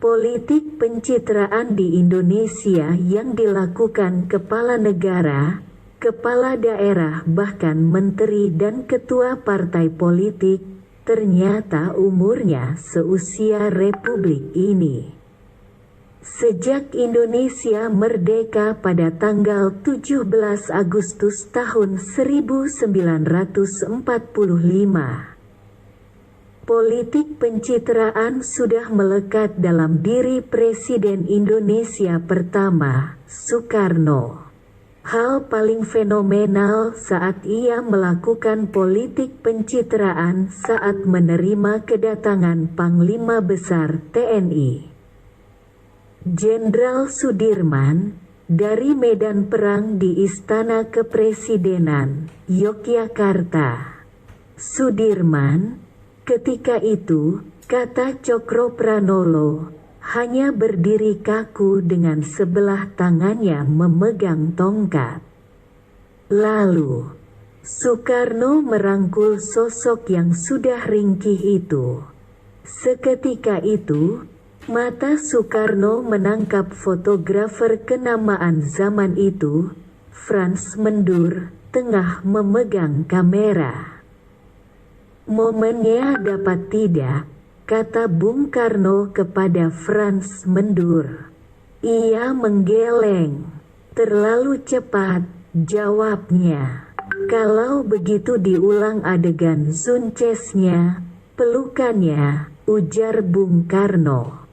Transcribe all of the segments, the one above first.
Politik pencitraan di Indonesia yang dilakukan kepala negara, kepala daerah bahkan menteri dan ketua partai politik, ternyata umurnya seusia Republik ini. Sejak Indonesia merdeka pada tanggal 17 Agustus tahun 1945, politik pencitraan sudah melekat dalam diri Presiden Indonesia pertama, Soekarno. Hal paling fenomenal saat ia melakukan politik pencitraan saat menerima kedatangan Panglima Besar TNI, Jenderal Sudirman, dari medan perang di Istana Kepresidenan, Yogyakarta. Sudirman, ketika itu, kata Cokropranolo, hanya berdiri kaku dengan sebelah tangannya memegang tongkat. Lalu, Soekarno merangkul sosok yang sudah ringkih itu. Seketika itu, mata Soekarno menangkap fotografer kenamaan zaman itu, Frans Mendur, tengah memegang kamera. "Momennya dapat tidak?" kata Bung Karno kepada Frans Mendur. Ia menggeleng. "Terlalu cepat," jawabnya. "Kalau begitu diulang adegan Suncesnya, pelukannya," ujar Bung Karno.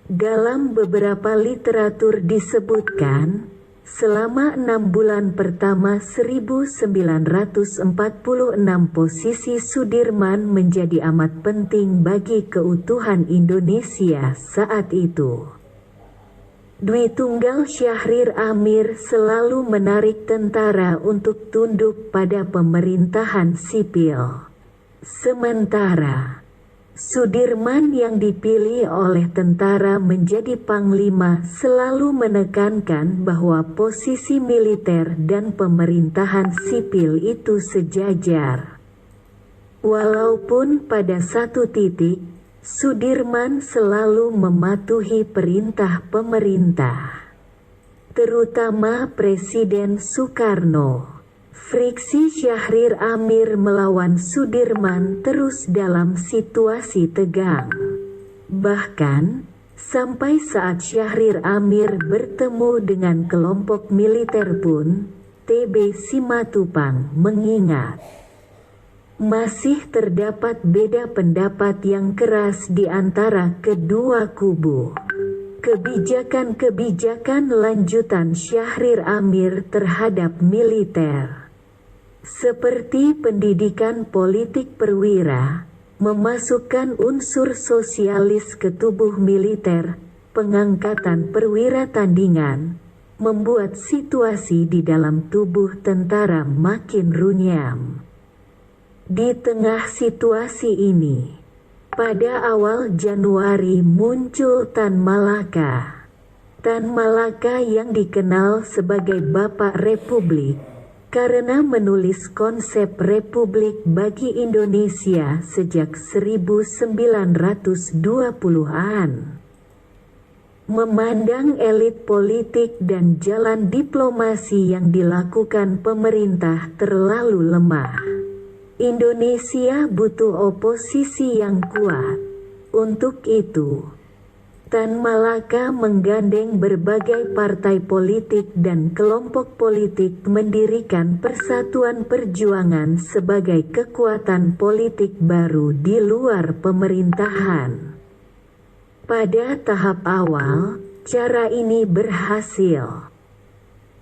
Dalam beberapa literatur disebutkan, selama 6 bulan pertama 1946 posisi Sudirman menjadi amat penting bagi keutuhan Indonesia saat itu. Dwi Tunggal Syahrir Amir selalu menarik tentara untuk tunduk pada pemerintahan sipil. Sementara Sudirman yang dipilih oleh tentara menjadi panglima selalu menekankan bahwa posisi militer dan pemerintahan sipil itu sejajar. Walaupun pada satu titik, Sudirman selalu mematuhi perintah pemerintah, terutama Presiden Soekarno. Friksi Syahrir Amir melawan Sudirman terus dalam situasi tegang. Bahkan, sampai saat Syahrir Amir bertemu dengan kelompok militer pun, TB Simatupang mengingat, masih terdapat beda pendapat yang keras di antara kedua kubu. Kebijakan-kebijakan lanjutan Syahrir Amir terhadap militer, seperti pendidikan politik perwira, memasukkan unsur sosialis ke tubuh militer, pengangkatan perwira tandingan, membuat situasi di dalam tubuh tentara makin runyam. Di tengah situasi ini, pada awal Januari muncul Tan Malaka. Tan Malaka yang dikenal sebagai Bapak Republik, karena menulis konsep Republik bagi Indonesia sejak 1920-an. Memandang elit politik dan jalan diplomasi yang dilakukan pemerintah terlalu lemah, Indonesia butuh oposisi yang kuat. Untuk itu, Tan Malaka menggandeng berbagai partai politik dan kelompok politik mendirikan Persatuan Perjuangan sebagai kekuatan politik baru di luar pemerintahan. Pada tahap awal, cara ini berhasil.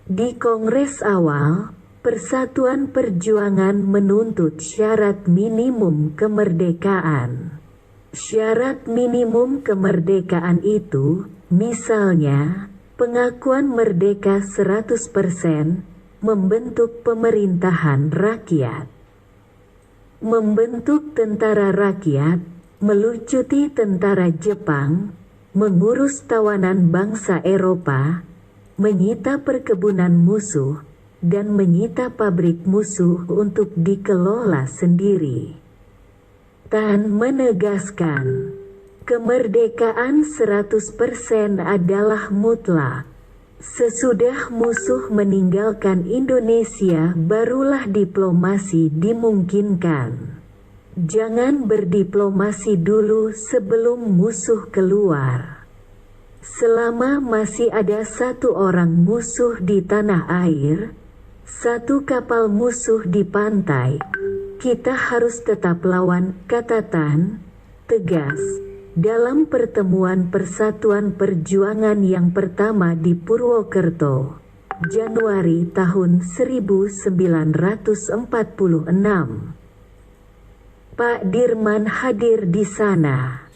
Di Kongres awal, Persatuan Perjuangan menuntut syarat minimum kemerdekaan. Syarat minimum kemerdekaan itu, misalnya, pengakuan merdeka 100%, membentuk pemerintahan rakyat, membentuk tentara rakyat, melucuti tentara Jepang, mengurus tawanan bangsa Eropa, menyita perkebunan musuh, dan menyita pabrik musuh untuk dikelola sendiri. Tan menegaskan, Kemerdekaan 100% adalah mutlak. Sesudah musuh meninggalkan Indonesia, barulah diplomasi dimungkinkan. Jangan berdiplomasi dulu sebelum musuh keluar. Selama masih ada satu orang musuh di tanah air, satu kapal musuh di pantai, kita harus tetap lawan, kata Tan tegas dalam pertemuan Persatuan Perjuangan yang pertama di Purwokerto, Januari tahun 1946. Pak Dirman hadir di sana.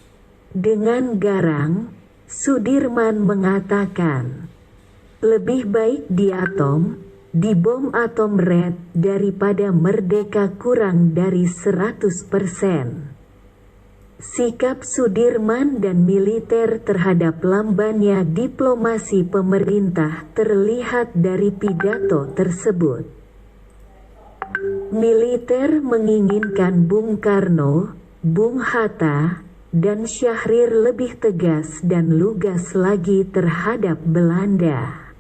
Dengan garang, Sudirman mengatakan, lebih baik di bom atom red daripada merdeka kurang dari 100%. Sikap Sudirman dan militer terhadap lambannya diplomasi pemerintah terlihat dari pidato tersebut. Militer menginginkan Bung Karno, Bung Hatta, dan Syahrir lebih tegas dan lugas lagi terhadap Belanda.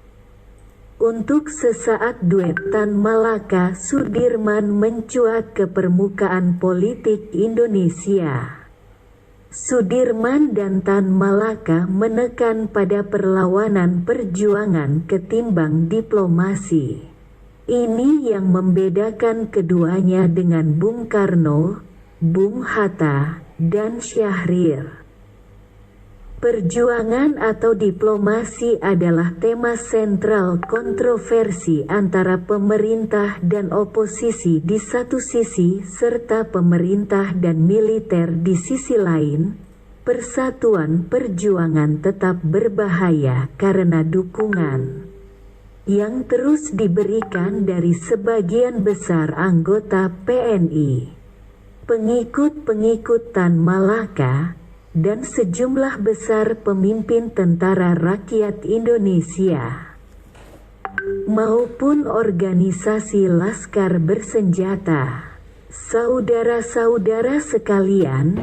Untuk sesaat duet Tan Malaka Sudirman mencuat ke permukaan politik Indonesia. Sudirman dan Tan Malaka menekan pada perlawanan perjuangan ketimbang diplomasi. Ini yang membedakan keduanya dengan Bung Karno, Bung Hatta, dan Syahrir. Perjuangan atau diplomasi adalah tema sentral kontroversi antara pemerintah dan oposisi di satu sisi serta pemerintah dan militer di sisi lain. Persatuan perjuangan tetap berbahaya karena dukungan yang terus diberikan dari sebagian besar anggota PNI, pengikut-pengikut Tan Malaka, dan sejumlah besar pemimpin tentara rakyat Indonesia maupun organisasi laskar bersenjata. Saudara-saudara sekalian,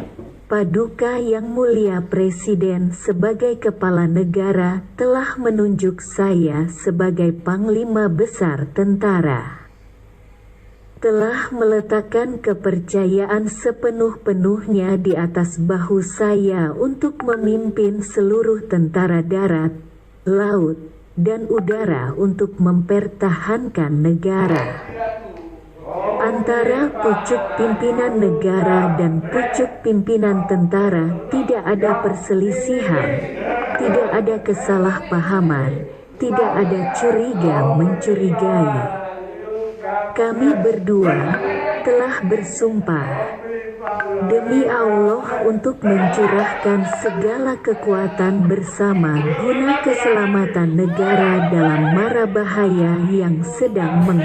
Paduka Yang Mulia Presiden sebagai Kepala Negara telah menunjuk saya sebagai Panglima Besar Tentara. Telah meletakkan kepercayaan sepenuh-penuhnya di atas bahu saya untuk memimpin seluruh tentara darat, laut, dan udara untuk mempertahankan negara. Antara pucuk pimpinan negara dan pucuk pimpinan tentara tidak ada perselisihan, tidak ada kesalahpahaman, tidak ada curiga-mencurigai. Kami berdua telah bersumpah demi Allah untuk mencurahkan segala kekuatan bersama guna keselamatan negara dalam mara bahaya yang sedang menghadapi.